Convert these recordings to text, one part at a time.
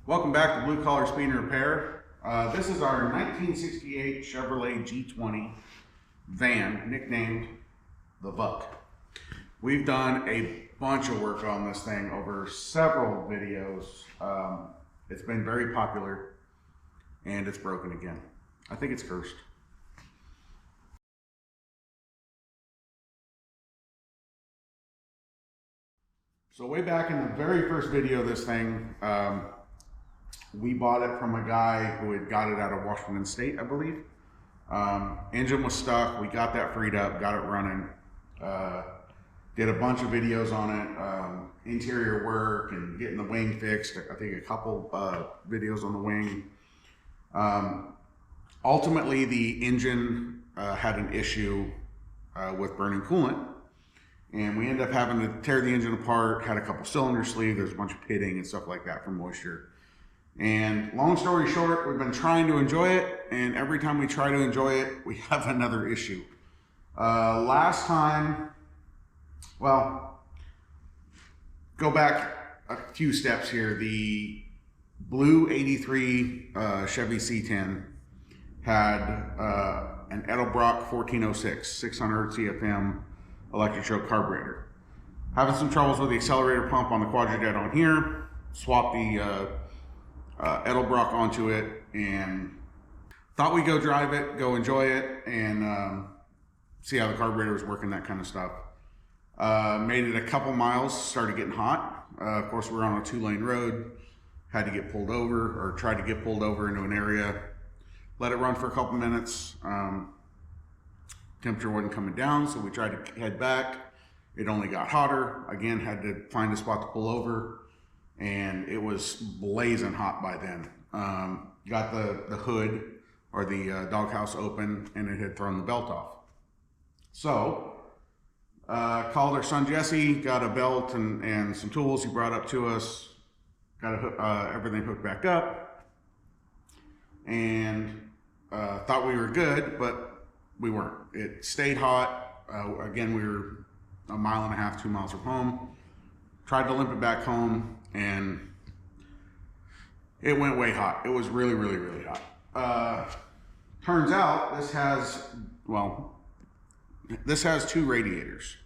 Welcome back to Blue Collar Speed and Repair. This is our 1968 Chevrolet G20 van, nicknamed the Vuck. We've done a bunch of work on this thing over several videos. It's been very popular and it's broken again. I think it's cursed. So way back in the very first video of this thing, we bought it from a guy who had got it out of Washington State, I believe. Engine was stuck. We got that freed up, got it running. Did a bunch of videos on it, interior work and getting the wing fixed. I think a couple videos on the wing. Ultimately, the engine had an issue with burning coolant. And we ended up having to tear the engine apart, had a couple cylinders sleeved, there's a bunch of pitting and stuff like that from moisture. And long story short, we've been trying to enjoy it, and every time we try to enjoy it, we have another issue. Last time, well, go back a few steps here. The blue 83 Chevy C10 had an Edelbrock 1406, 600 CFM electric choke carburetor. Having some troubles with the accelerator pump on the quadrijet on here, swapped the Edelbrock onto it and thought we'd go drive it, go enjoy it, and see how the carburetor was working, that kind of stuff. Made it a couple miles, started getting hot. Of course, we were on a 2-lane road, had to get pulled over, or tried to get pulled over into an area, let it run for a couple minutes. Temperature wasn't coming down, so we tried to head back. It only got hotter. Again, had to find a spot to pull over, and it was blazing hot by then. Got the hood or the doghouse open, and it had thrown the belt off. So called our son Jesse, got a belt and some tools he brought up to us, got everything hooked back up, and thought we were good, but we weren't. It stayed hot. Again, we were 1.5 miles, 2 miles from home. Tried to limp it back home, and it went way hot. It was really, really, really hot. Turns out this has, this has 2 radiators.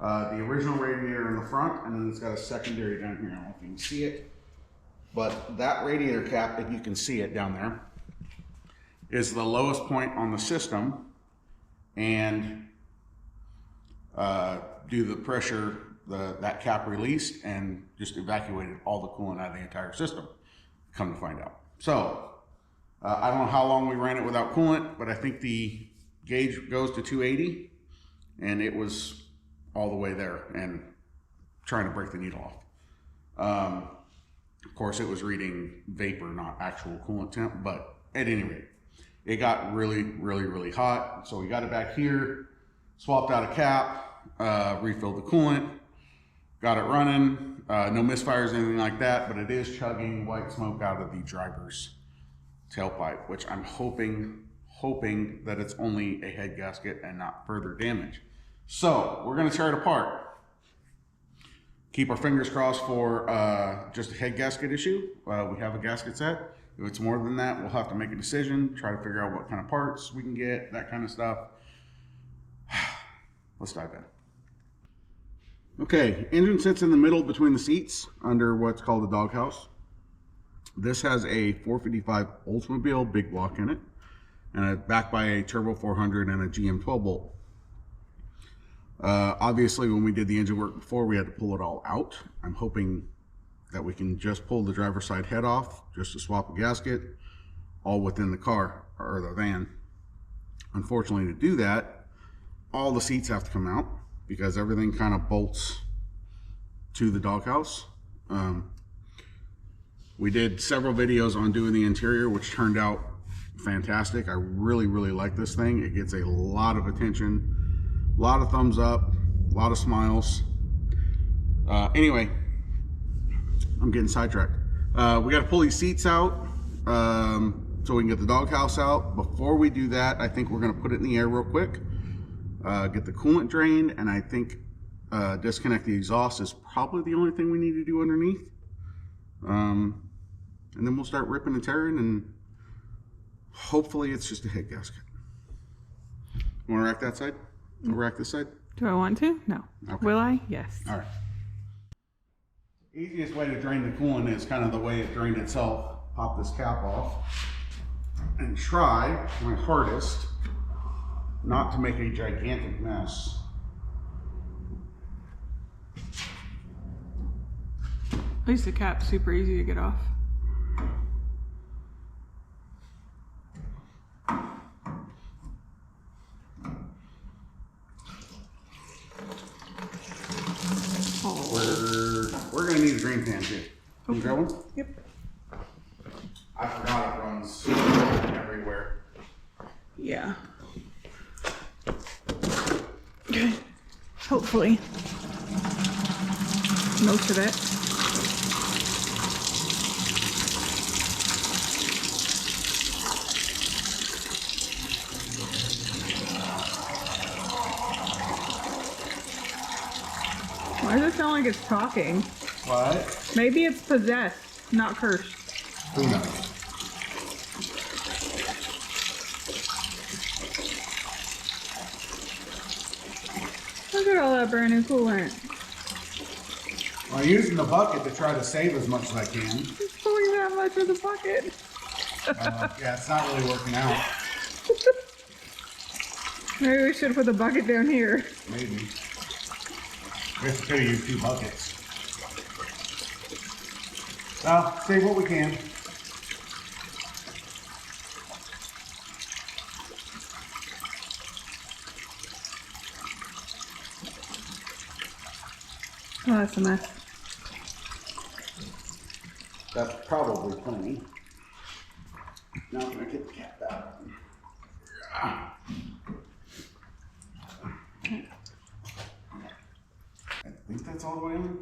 The original radiator in the front, and then it's got a secondary down here. I don't know if you can see it, but that radiator cap, if you can see it down there, is the lowest point on the system, and due to the pressure, that cap released and just evacuated all the coolant out of the entire system, come to find out. So I don't know how long we ran it without coolant, but I think the gauge goes to 280, and it was all the way there and trying to break the needle off. Of course, it was reading vapor, not actual coolant temp, but at any rate, it got really, really, really hot. So we got it back here, swapped out a cap, refilled the coolant, got it running. No misfires, anything like that, but it is chugging white smoke out of the driver's tailpipe, which I'm hoping that it's only a head gasket and not further damage. So we're gonna tear it apart. Keep our fingers crossed for just a head gasket issue. We have a gasket set. If it's more than that, we'll have to make a decision, try to figure out what kind of parts we can get, that kind of stuff. Let's dive in. Okay, engine sits in the middle between the seats under what's called the doghouse. This has a 455 Oldsmobile big block in it, and it's backed by a Turbo 400 and a GM 12 bolt. Obviously, when we did the engine work before, we had to pull it all out. I'm hoping that we can just pull the driver's side head off just to swap a gasket, all within the car or the van. Unfortunately, to do that, all the seats have to come out because everything kind of bolts to the doghouse. We did several videos on doing the interior, which turned out fantastic. I really, really like this thing. It gets a lot of attention, a lot of thumbs up, a lot of smiles. Anyway, I'm getting sidetracked. We got to pull these seats out so we can get the doghouse out. Before we do that, I think we're going to put it in the air real quick, get the coolant drained, and I think disconnect the exhaust is probably the only thing we need to do underneath. and then we'll start ripping and tearing, and hopefully it's just a head gasket. You want to rack that side? We'll rack this side? Do I want to? No. Okay. Will I? Yes. All right. Easiest way to drain the coolant is kind of the way it drained itself. Pop this cap off and try my hardest not to make a gigantic mess. At least the cap's super easy to get off. We're gonna need a drain pan too. Can you grab one? Yep. I forgot it runs everywhere. Yeah. Okay. Hopefully. Most of it. Why does it sound like it's talking? What? Maybe it's possessed, not cursed. Who knows? Look at all that brand new coolant. Well, I'm using the bucket to try to save as much as I can. It's pulling that much of the bucket. Yeah, it's not really working out. Maybe we should put the bucket down here. Maybe. We have to use 2 buckets. Well, save what we can. Oh, that's a mess. That's probably plenty. Now I'm gonna get the cap out. I think that's all the way in.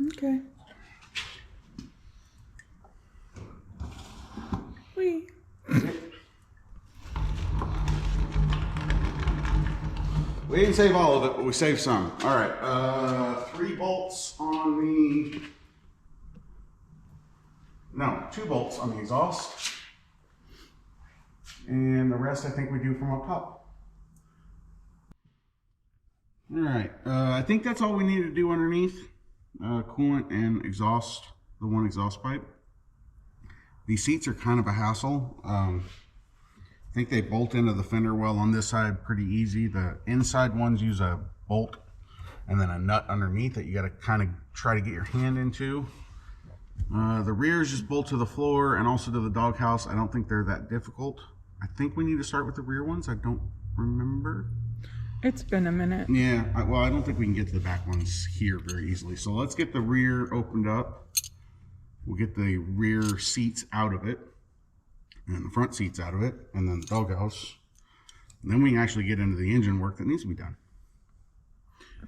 Okay. Whee. We didn't save all of it, but we saved some. All right, 3 bolts on the, no, 2 bolts on the exhaust. And the rest I think we do from up top. All right, I think that's all we need to do underneath. Coolant and exhaust, the 1 exhaust pipe. These seats are kind of a hassle. I think they bolt into the fender well on this side pretty easy. The inside ones use a bolt and then a nut underneath that you got to kind of try to get your hand into. The rears just bolt to the floor and also to the doghouse. I don't think they're that difficult. I think we need to start with the rear ones. I don't remember. It's been a minute. Yeah, well, I don't think we can get to the back ones here very easily. So let's get the rear opened up. We'll get the rear seats out of it and the front seats out of it, and then the doghouse. And then we can actually get into the engine work that needs to be done.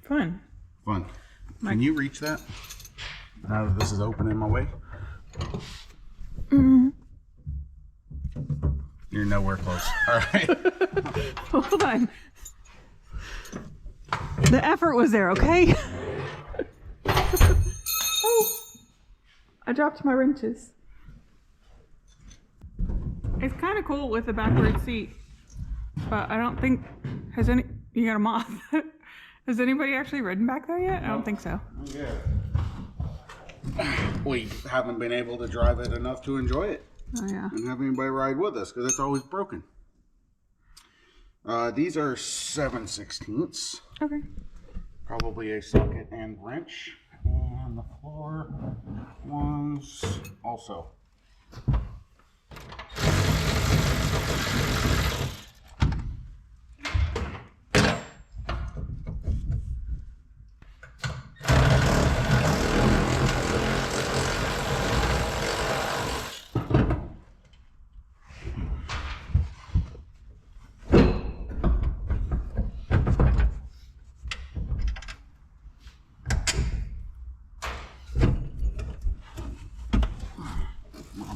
Fun. Fun. Can you reach that? Now that this is open in my way? Mm-hmm. You're nowhere close. All right. Hold on. The effort was there, okay? Oh, I dropped my wrenches. It's kind of cool with the backward seat, but I don't think, you got a moth. Has anybody actually ridden back there yet? I don't think so. Yeah. We haven't been able to drive it enough to enjoy it. Oh yeah. And have anybody ride with us because it's always broken. These are 7/16. Okay. Probably a socket and wrench. And the floor ones also.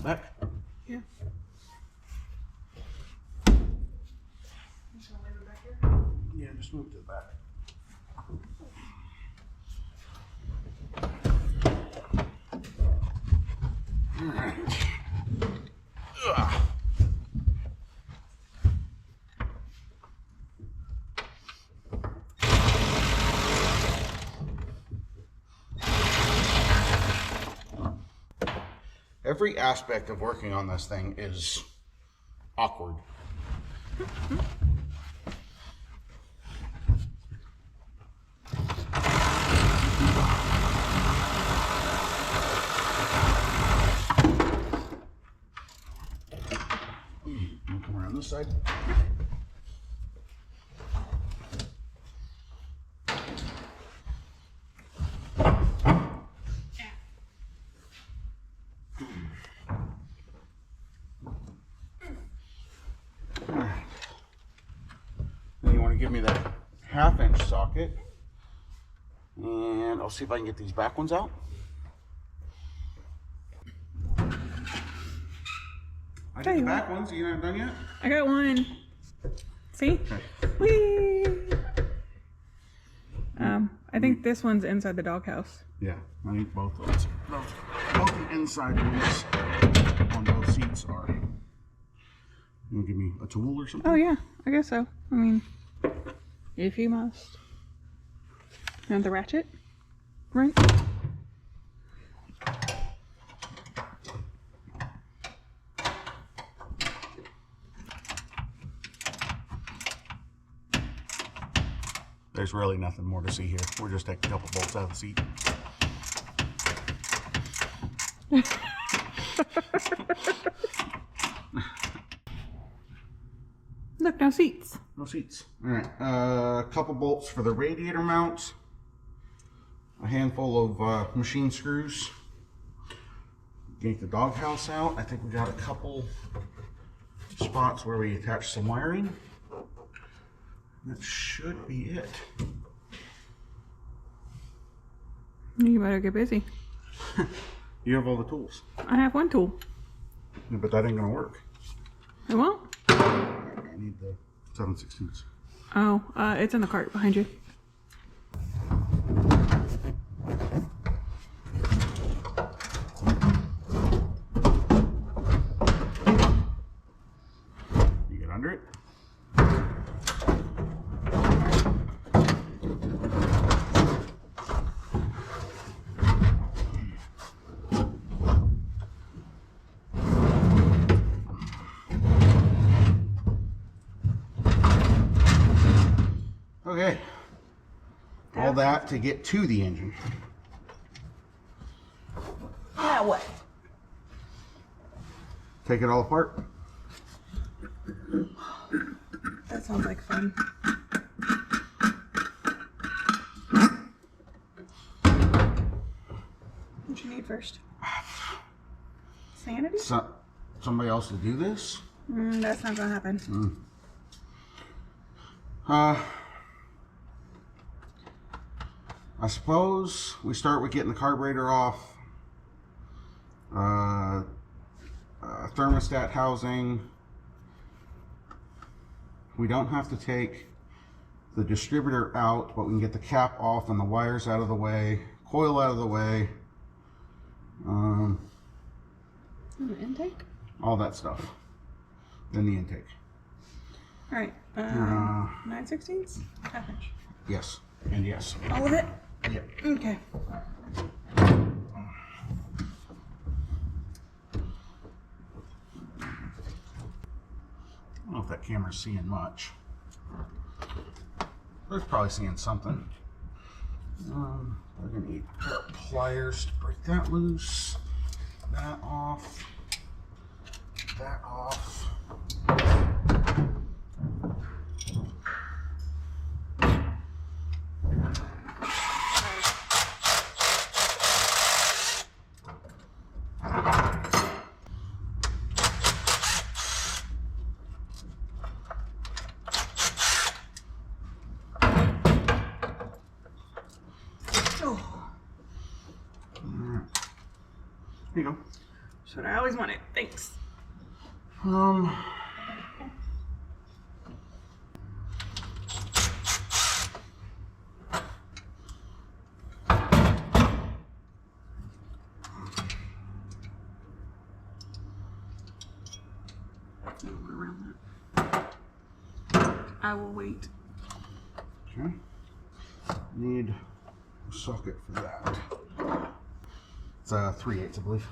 Back? Yeah. Yeah, just move to the back. All right. Ugh. Every aspect of working on this thing is awkward. Come around this side. Then you want to give me that 1/2 inch socket, and I'll see if I can get these back ones out. I did the back ones. You haven't done yet? I got one. See? Okay. Whee! I think this one's inside the doghouse. Yeah, I think both of those. Both the inside ones on both seats are. You want to give me a tool or something? Oh yeah, I guess so. I mean, if you must. You want the ratchet? Right? There's really nothing more to see here. We're just taking a couple bolts out of the seat. Look, no seats. No seats. All right, a couple bolts for the radiator mount, a handful of machine screws. Get the doghouse out. I think we got a couple spots where we attach some wiring. That should be it. You better get busy. You have all the tools. I have one tool. Yeah, but that ain't gonna work. It won't? I need the 7/16. Oh, it's in the cart behind you. You get under it. Okay, all that to get to the engine. Now what? Take it all apart. That sounds like fun. What you need first? Sanity? Somebody else to do this? That's not gonna happen. I suppose we start with getting the carburetor off, thermostat housing. We don't have to take the distributor out, but we can get the cap off and the wires out of the way, coil out of the way, The intake? all that stuff. Then the intake. All right. 9/16? 1/2 inch. Yes, and yes. All of it? Yep. Okay. I don't know if that camera's seeing much. But it's probably seeing something. We're gonna need a pair of pliers to break that loose. That off. That off. Here you go. That's what I always wanted. Thanks. Around that. I will wait. Okay. Need a socket for that. It's 3/8, I believe.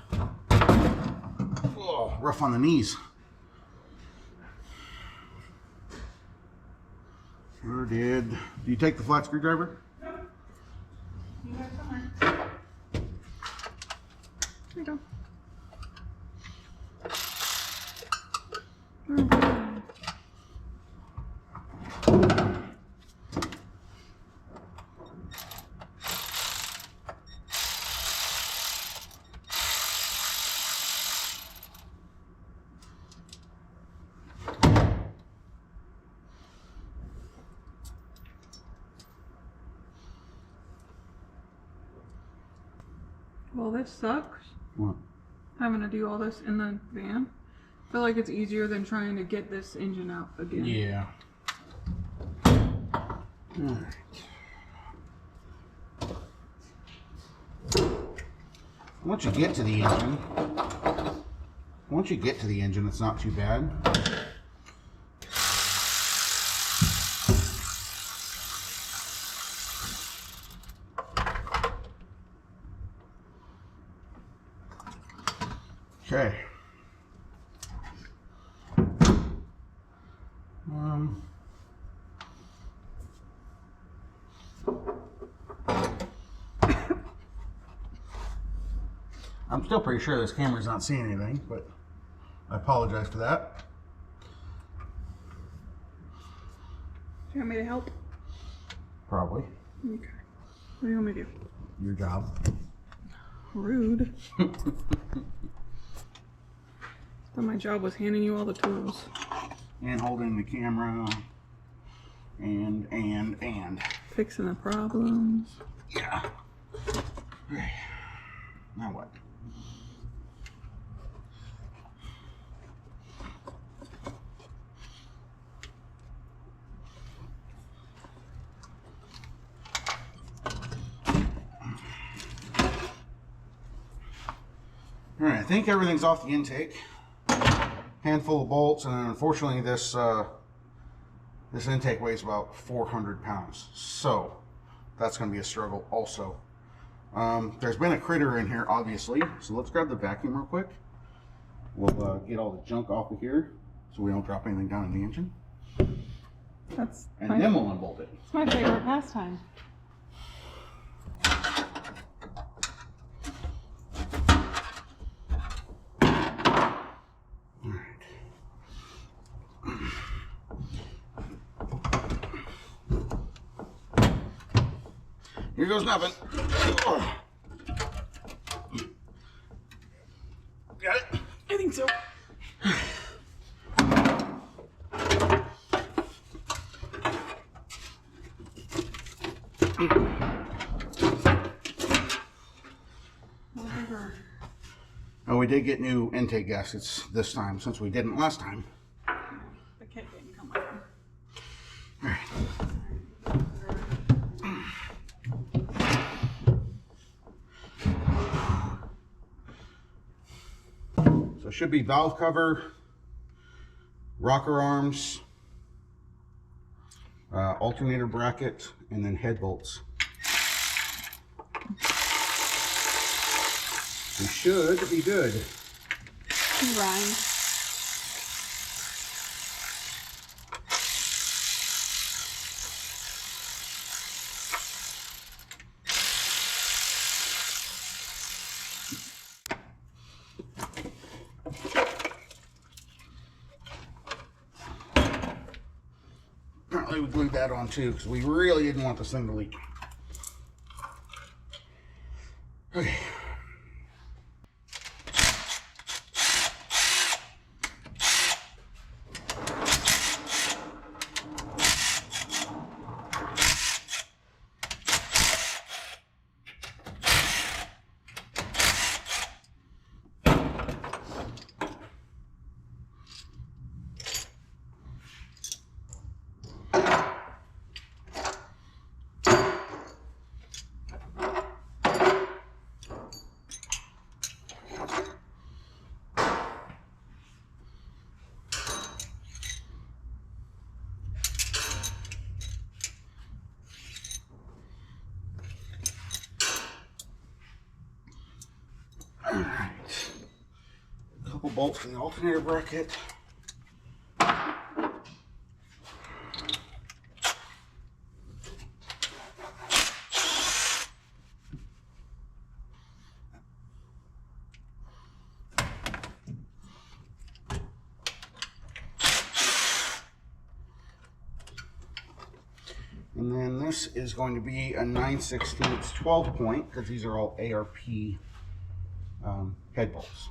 Oh, rough on the knees. Sure did. Do you take the flat screwdriver? You have somewhere. There you go. Well, this sucks. What? Having to do all this in the van. I feel like it's easier than trying to get this engine out again. Yeah. Alright. Once you get to the engine, it's not too bad. Okay. I'm still pretty sure this camera's not seeing anything, but I apologize for that. Do you want me to help? Probably. Okay. What do you want me to do? Your job. Rude. Thought my job was handing you all the tools. And holding the camera. And. Fixing the problems. Yeah. Okay. Now what? All right, I think everything's off the intake. Handful of bolts, and then unfortunately this this intake weighs about 400 pounds. So that's going to be a struggle also. There's been a critter in here, obviously. So let's grab the vacuum real quick. We'll get all the junk off of here so we don't drop anything down in the engine. And then we'll unbolt it. It's my favorite pastime. Here goes nothing. Got it? I think so. Oh, we did get new intake gaskets this time, since we didn't last time. The kit didn't come with them. All right. So it should be valve cover, rocker arms, alternator bracket, and then head bolts. We should be good. Rhyme. Apparently we glued that on too, because we really didn't want this thing to leak. Okay. couple bolts for the alternator bracket. And then this is going to be a 9/16 12 point, because these are all ARP head bolts.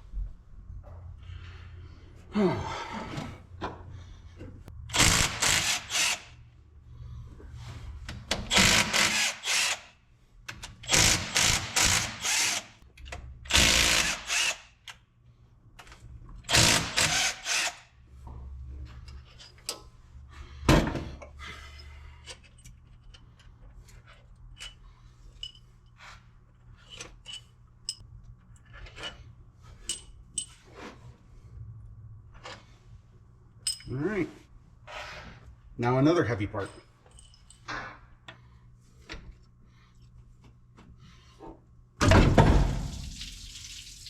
All right, now another heavy part.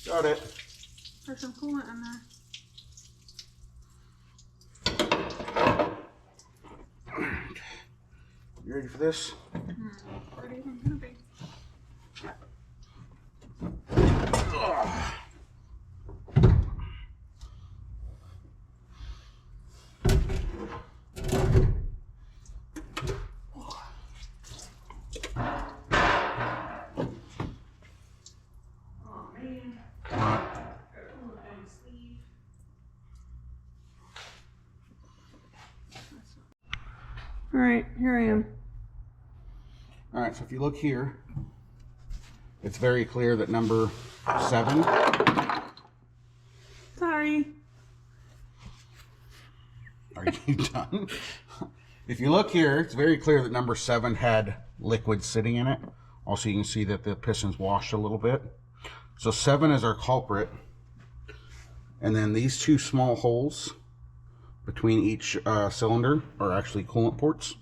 Got it. There's some coolant in there. You ready for this? Where do you think it's gonna be? All right, here I am. All right, so if you look here, it's very clear that number 7. Sorry. Are you done? If you look here, it's very clear that number 7 had liquid sitting in it. Also, you can see that the piston's washed a little bit. So 7 is our culprit. And then these 2 small holes between each cylinder are actually coolant ports.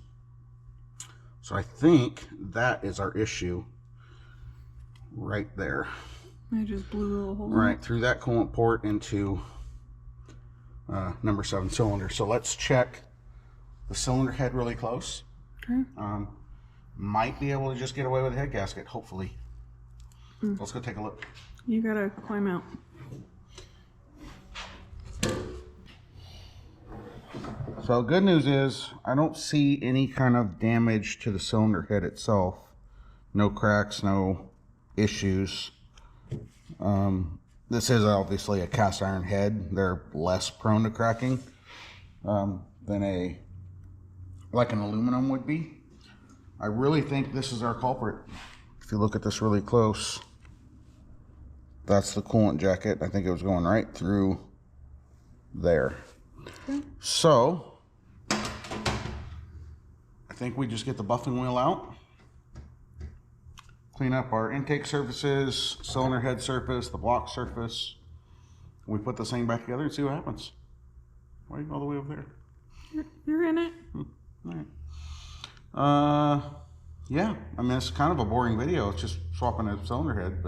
So I think that is our issue right there. I just blew a little hole. Right through that coolant port into number 7 cylinder. So let's check the cylinder head really close. Okay. Might be able to just get away with a head gasket, hopefully. Let's go take a look. You gotta climb out. So good news is I don't see any kind of damage to the cylinder head itself. No cracks, no issues. This is obviously a cast iron head. They're less prone to cracking than like an aluminum would be. I really think this is our culprit. If you look at this really close, that's the coolant jacket. I think it was going right through there. Okay. So I think we just get the buffing wheel out, clean up our intake surfaces, cylinder head surface, the block surface. We put this thing back together and see what happens. Why are you all the way over there? You're in it. All right. Yeah, I mean, it's kind of a boring video. It's just swapping a cylinder head,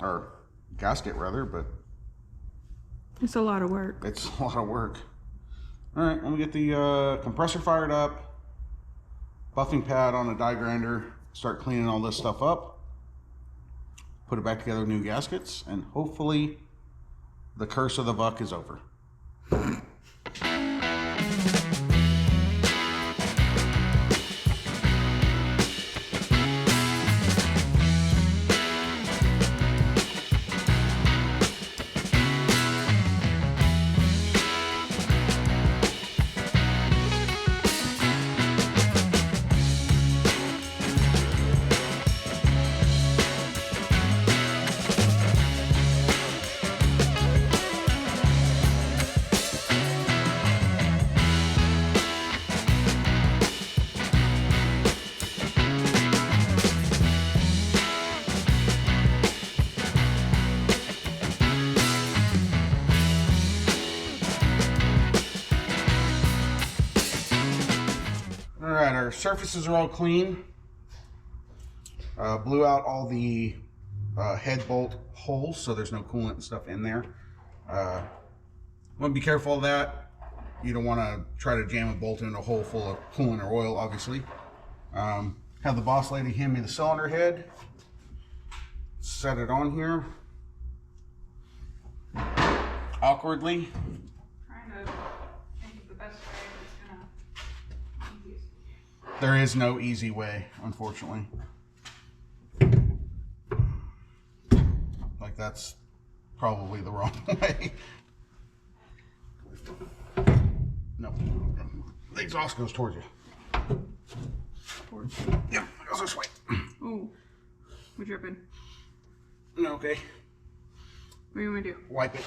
or gasket rather, but it's a lot of work. it's a lot of work. All right, let me get the compressor fired up, buffing pad on a die grinder, start cleaning all this stuff up, put it back together with new gaskets, and hopefully the curse of the Vuck is over. Alright, our surfaces are all clean. Blew out all the head bolt holes so there's no coolant and stuff in there. Want to be careful of that. You don't want to try to jam a bolt in a hole full of coolant or oil, obviously. Have the boss lady hand me the cylinder head. Set it on here. Awkwardly. Trying to think of the best way that's gonna easiest. There is no easy way, unfortunately. Like, that's probably the wrong way. No. The exhaust goes towards you. Towards. Yep, it goes this way. Oh, we're dripping. Okay. What do you want me to do? Wipe it,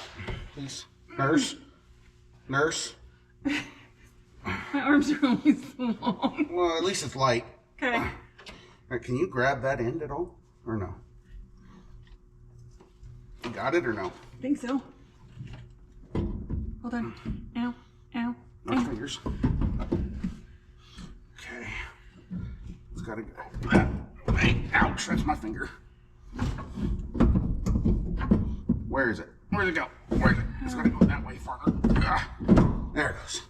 please. Nurse. Nurse. My arms are only so long. Well, at least it's light. Okay. All right, can you grab that end at all? Or no? You got it or no? I think so. Hold on. Ow. Ow. No Ow. fingers. Okay. It's gotta go. Hey, ouch, that's my finger. Where is it? Where's it go? Where is it? It's gotta go that way farther. There it goes.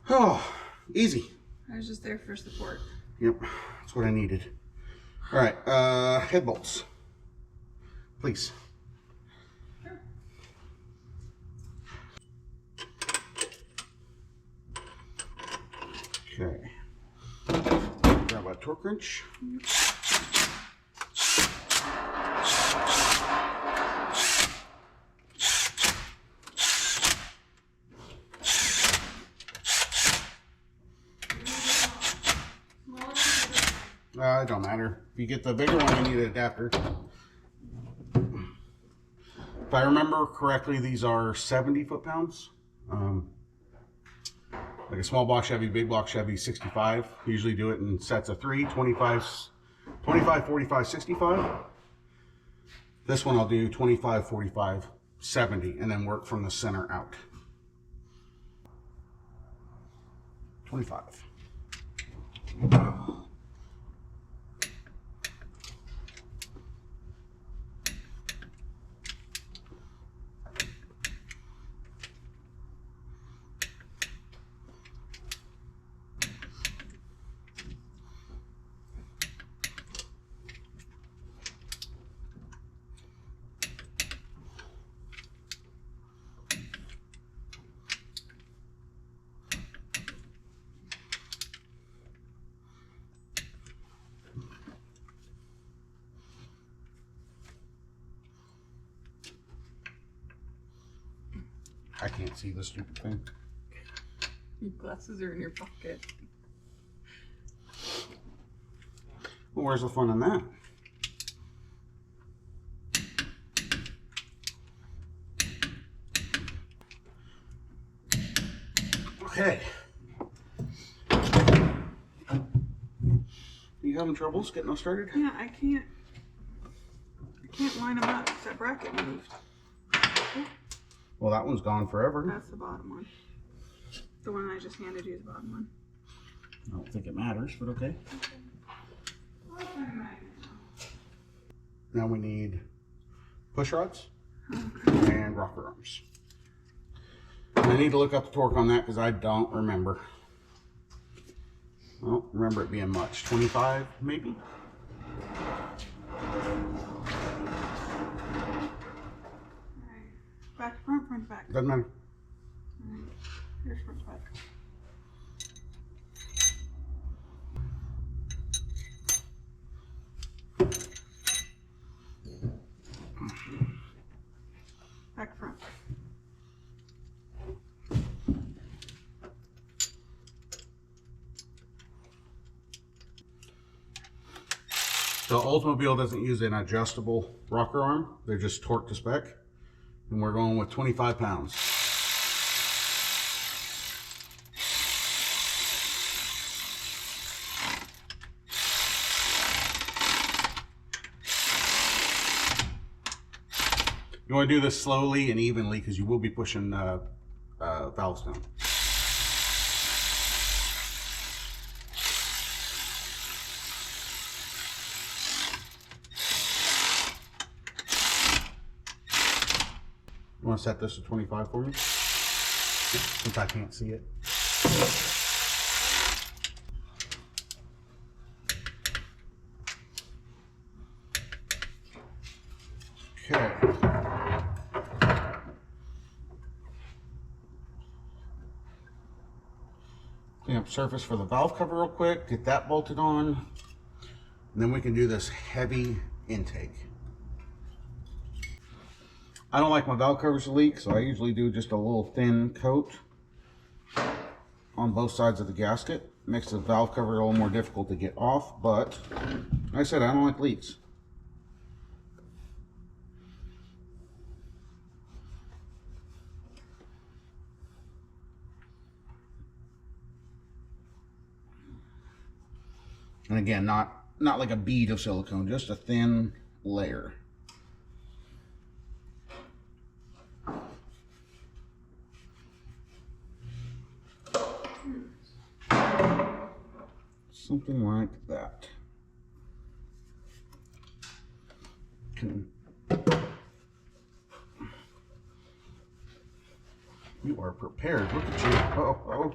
Oh, easy. I was just there for support. Yep, that's what I needed. All right, head bolts, please. Okay. Grab a torque wrench. It don't matter. If you get the bigger one, you need an adapter. If I remember correctly, these are 70 foot-pounds. Like a small block Chevy, big block Chevy, 65. Usually do it in sets of 3, 25, 45, 65. This one I'll do 25, 45, 70, and then work from the center out. 25. I can't see this stupid thing. Your glasses are in your pocket. Well, where's the fun in that? Okay. You having troubles getting us started? Yeah, I can't line them up. That bracket moved. Well, that one's gone forever. That's the bottom one. The one I just handed you is the bottom one. I don't think it matters, but okay. Now we need push rods and rocker arms. And I need to look up the torque on that because I don't remember. I don't remember it being much. 25 maybe? Back, front, back. Doesn't matter. Alright, here's front, back. Back, front. The Oldsmobile doesn't use an adjustable rocker arm. They're just torque to spec. And we're going with 25 pounds. You want to do this slowly and evenly because you will be pushing valves down. You want to set this to 25 for me? Since I can't see it. Okay. Clean up surface for the valve cover real quick, get that bolted on, and then we can do this heavy intake. I don't like my valve covers to leak, so I usually do just a little thin coat on both sides of the gasket. Makes the valve cover a little more difficult to get off, but like I said, I don't like leaks. And again, not like a bead of silicone, just a thin layer. Something like that. You are prepared. Look at you. Oh.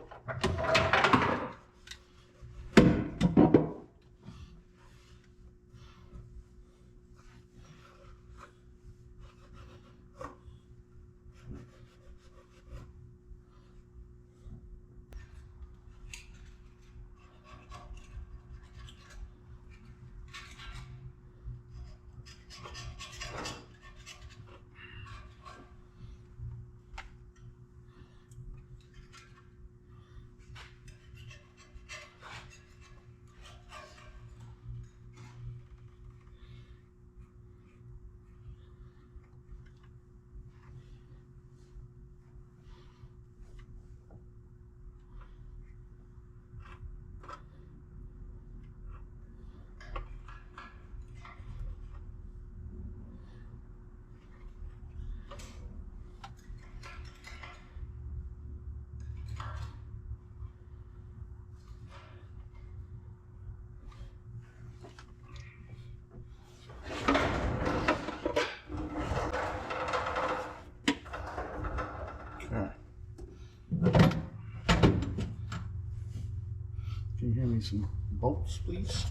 Can you hand me some bolts, please?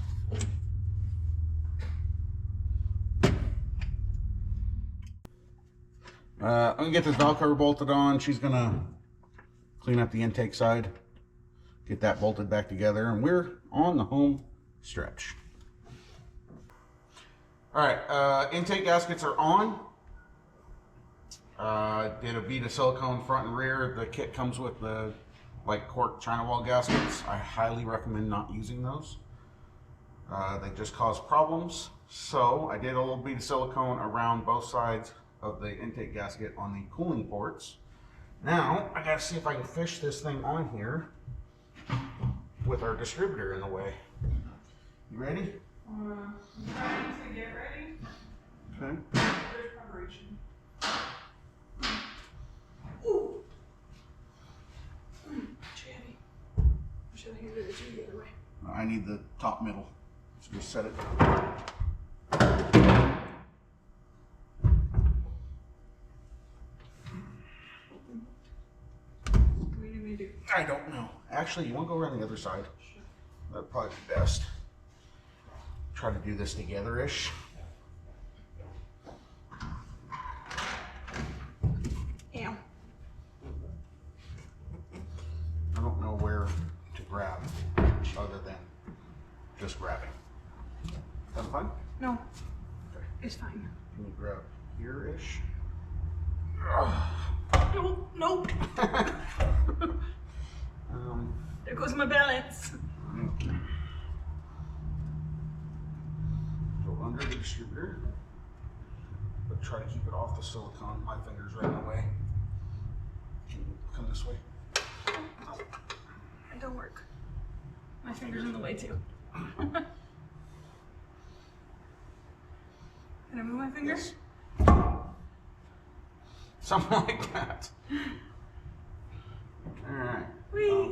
I'm gonna get this valve cover bolted on. She's gonna clean up the intake side, get that bolted back together, and we're on the home stretch. All right, intake gaskets are on. Did a bead of silicone front and rear. The kit comes with the like cork China wall gaskets. I highly recommend not using those. They just cause problems. So I did a little bead of silicone around both sides of the intake gasket on the cooling ports. Now I gotta see if I can fish this thing on here with our distributor in the way. You ready? I'm trying to get ready. Okay. There's preparation. Ooh. Jammy. I should have handed it to you the other way. I need the top middle. So just set it. What do you need me to do? I don't know. Actually, you want to go around the other side? Sure. That'd probably be best. Try to do this together-ish. Ow. I don't know where to grab other than just grabbing. That fine? No, Okay. it's fine. Can you grab here-ish? No, nope. There goes my balance. Go under the distributor, but try to keep it off the silicone. My finger's right in the way. Can you come this way? Oh, it don't work. My finger's in the way too. Can I move my finger? Yes. Something like that. Alright.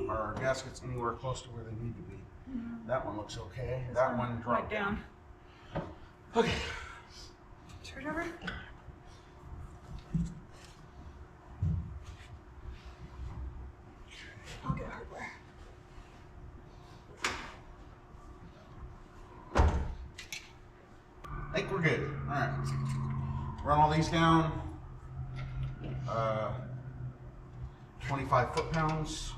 Are our gaskets anywhere close to where they need to be? That one looks okay. That one right dropped down. Okay. Turn over. good. All right. Run all these down. 25 foot-pounds.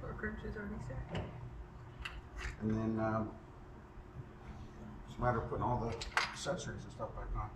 Brokerage is already set. And then it's a matter of putting all the accessories and stuff back on.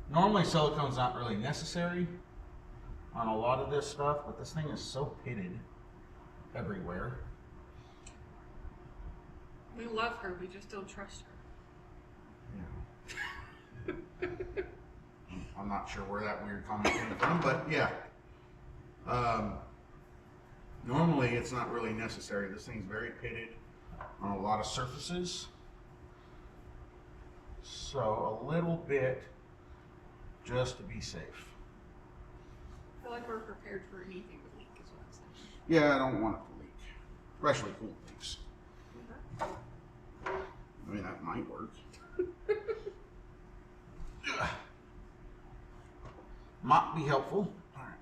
Normally silicone's not really necessary on a lot of this stuff, but this thing is so pitted everywhere. We love her, we just don't trust her. Yeah. I'm not sure where that weird comment came from, but yeah. Normally it's not really necessary. This thing's very pitted on a lot of surfaces. So a little bit just to be safe. I feel like we're prepared for anything to leak, is what I'm saying. Yeah, I don't want it to leak, especially coolant leaks. I mean, that might work. Might be helpful. All right.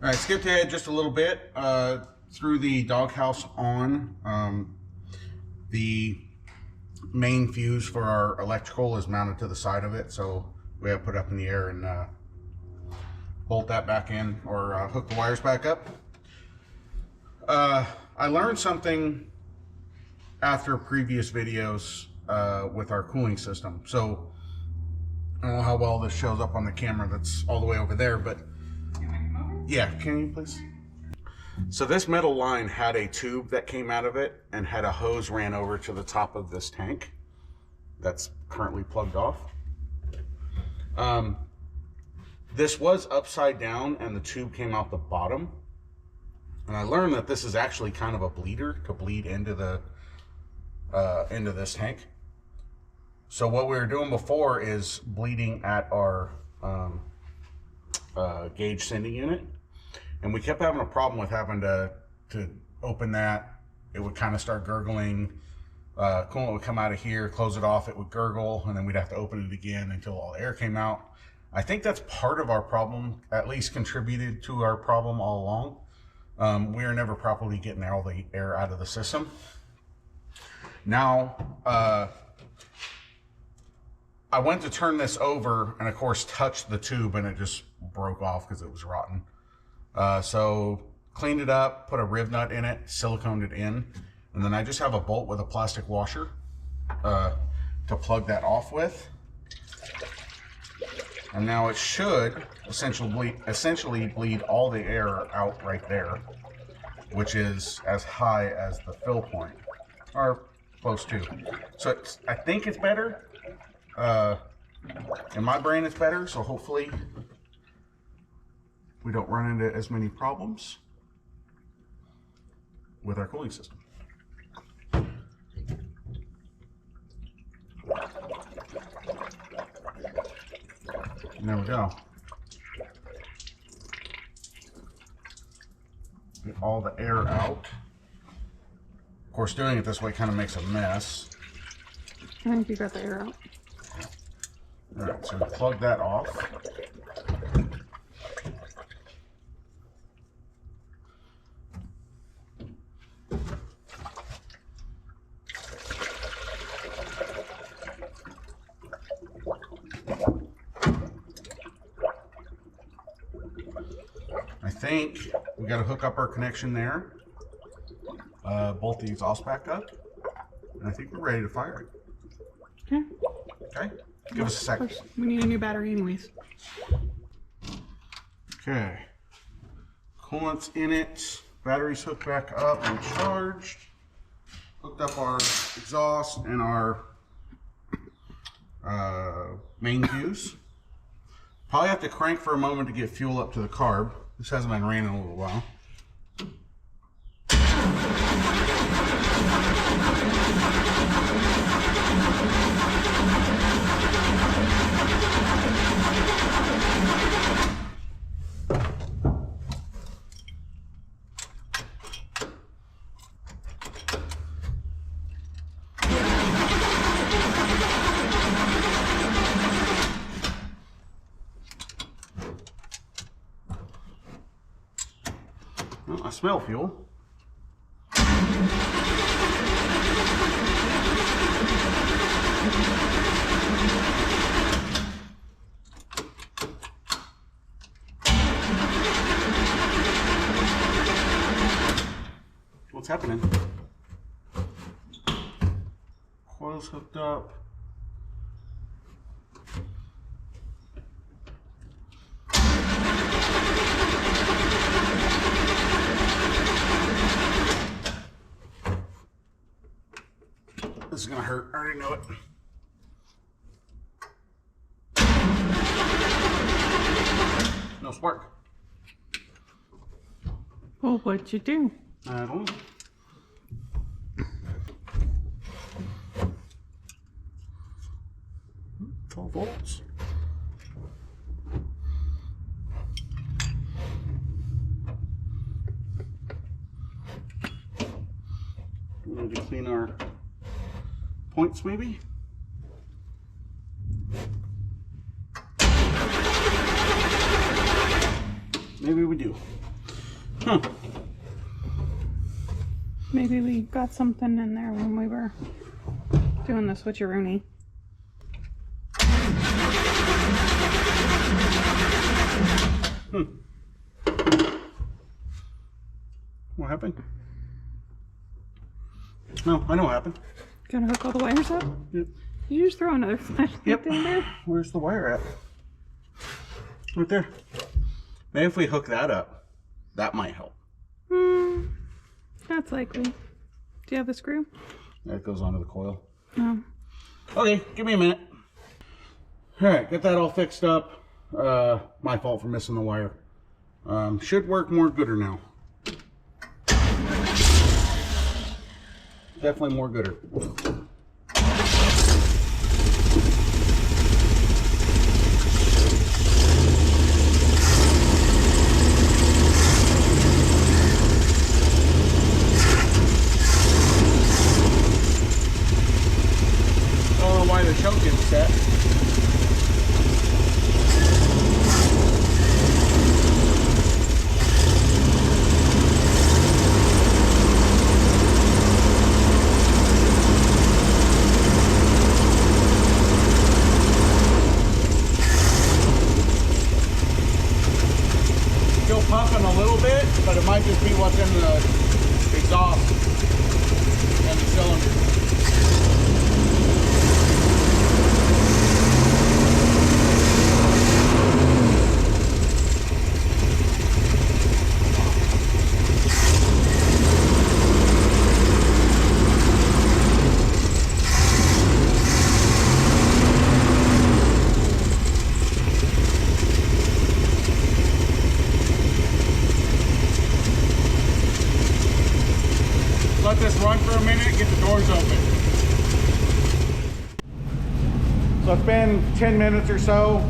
All right, skipped ahead just a little bit through the doghouse on. The main fuse for our electrical is mounted to the side of it, so we have to put it up in the air and bolt that back in or hook the wires back up. I learned something after previous videos with our cooling system. So I don't know how well this shows up on the camera that's all the way over there, but yeah, can you please? So this metal line had a tube that came out of it and had a hose ran over to the top of this tank that's currently plugged off. This was upside down and the tube came out the bottom. And I learned that this is actually kind of a bleeder to bleed into the into this tank. So what we were doing before is bleeding at our gauge sending unit. And we kept having a problem with having to open that. It would kind of start gurgling. Coolant would come out of here, close it off, it would gurgle, and then we'd have to open it again until all the air came out. I think that's part of our problem, at least contributed to our problem all along. We are never properly getting all the air out of the system. Now, I went to turn this over and of course touched the tube and it just broke off because it was rotten. So cleaned it up, put a riv nut in it, siliconed it in, and then I just have a bolt with a plastic washer to plug that off with. And now it should essentially bleed all the air out right there, which is as high as the fill point, or close to. So I think it's better. In my brain it's better, so hopefully we don't run into as many problems with our cooling system. And there we go. all the air out. Of course, doing it this way kind of makes a mess. I think you got the air out. All right, so plug that off. I think we got to hook up our connection there. Bolt the exhaust back up. And I think we're ready to fire it. Okay. Okay? Give us a second. First, we need a new battery anyways. Okay. Coolant's in it. Battery's hooked back up and charged. Hooked up our exhaust and our main fuse. Probably have to crank for a moment to get fuel up to the carb. This hasn't been ran in a little while. Well, I smell fuel. What's happening? Coil's hooked up. This is gonna hurt. I already know it. No spark. Well, what'd you do? I don't know. 12 volts. We need to clean our points, maybe. Maybe we do. Huh. Maybe we got something in there when we were doing the switcheroonie. What happened? No, I know what happened. Gonna hook all the wires up? Yep. Did you just throw another flashlight down there? Where's the wire at? Right there. Maybe if we hook that up, that might help. That's likely. Do you have the screw? That goes onto the coil. No. Okay, give me a minute. All right, get that all fixed up. My fault for missing the wire. Should work more gooder now. Definitely more gooder. Don't know why the choke is set. Still puffing a little bit, but it might just be what's in the exhaust and the cylinder. Let this run for a minute, get the doors open. So it's been 10 minutes or so.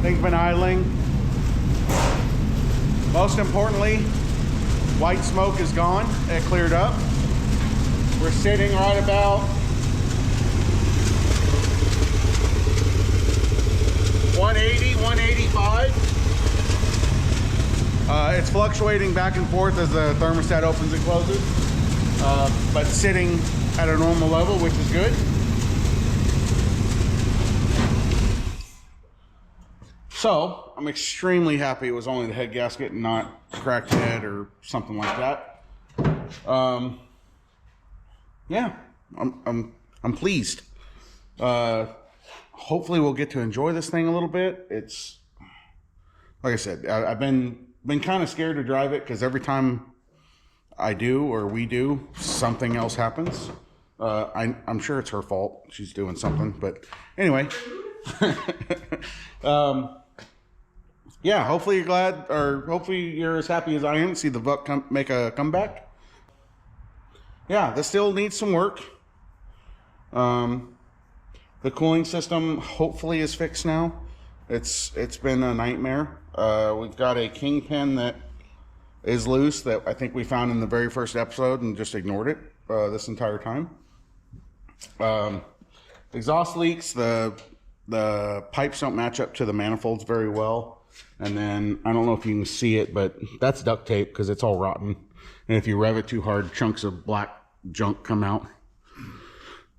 Things been idling. Most importantly, White smoke is gone. It cleared up. We're sitting right about 180, 185. It's fluctuating back and forth as the thermostat opens and closes, but sitting at a normal level, which is good. So I'm extremely happy it was only the head gasket and not cracked head or something like that. Yeah, I'm pleased. Hopefully we'll get to enjoy this thing a little bit. It's like I said, I've been kind of scared to drive it because every time I do or we do, something else happens. I'm sure it's her fault. She's doing something, but anyway. Yeah, hopefully you're glad, or hopefully you're as happy as I am to see the Vuck make a comeback. Yeah, this still needs some work. The cooling system hopefully is fixed now. It's been a nightmare. We've got a kingpin that is loose that I think we found in the very first episode and just ignored it this entire time. Exhaust leaks. The pipes don't match up to the manifolds very well. And then, I don't know if you can see it, but that's duct tape because it's all rotten. And if you rev it too hard, chunks of black junk come out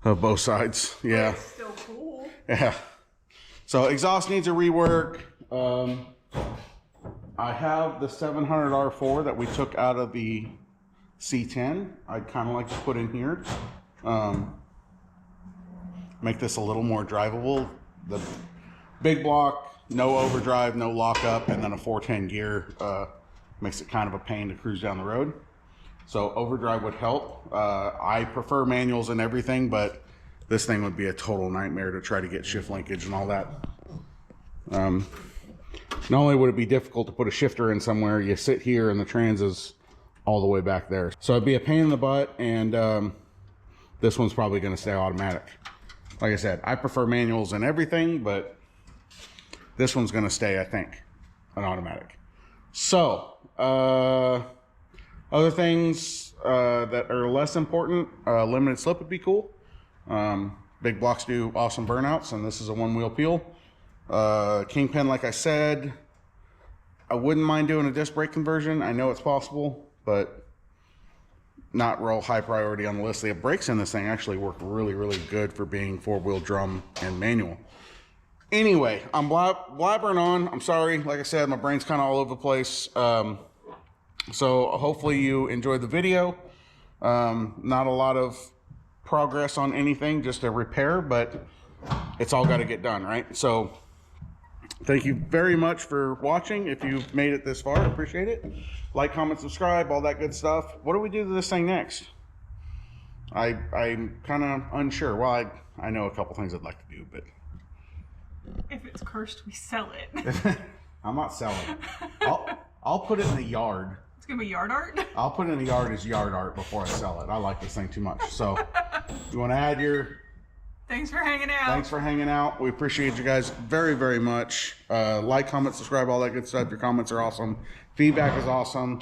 of both sides. Yeah. It's still cool. Yeah. So exhaust needs a rework. I have the 700 R4 that we took out of the C10. I'd kind of like to put in here. Make this a little more drivable. The big block, no overdrive, no lockup, and then a 410 gear makes it kind of a pain to cruise down the road. So overdrive would help. I prefer manuals and everything, but this thing would be a total nightmare to try to get shift linkage and all that. Not only would it be difficult to put a shifter in somewhere, you sit here and the trans is all the way back there. So it'd be a pain in the butt, and this one's probably going to stay automatic. Like I said, I prefer manuals and everything, but this one's going to stay, I think, an automatic. So, other things that are less important, limited slip would be cool. Big blocks do awesome burnouts, and this is a one-wheel peel. Kingpin, like I said, I wouldn't mind doing a disc brake conversion. I know it's possible, but not real high priority on the list. The brakes in this thing actually work really, really good for being four-wheel drum and manual. Anyway, I'm blabbering on. I'm sorry. Like I said, my brain's kind of all over the place. So hopefully you enjoyed the video. Not a lot of progress on anything, just a repair, but it's all got to get done, right? So thank you very much for watching. If you've made it this far, I appreciate it. Like, comment, subscribe, all that good stuff. What do we do to this thing next? I'm kind of unsure. Well, I know a couple things I'd like to do, but If it's cursed, we sell it. I'm not selling it. I'll put it in the yard. It's gonna be yard art. I'll put it in the yard as yard art before I sell it. I like this thing too much. So you want to add your... Thanks for hanging out. Thanks for hanging out. We appreciate you guys very, very much. Like, comment, subscribe, all that good stuff. Your comments are awesome. Feedback is awesome.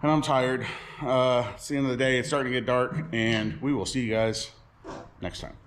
And I'm tired. It's the end of the day. It's starting to get dark. And we will see you guys next time.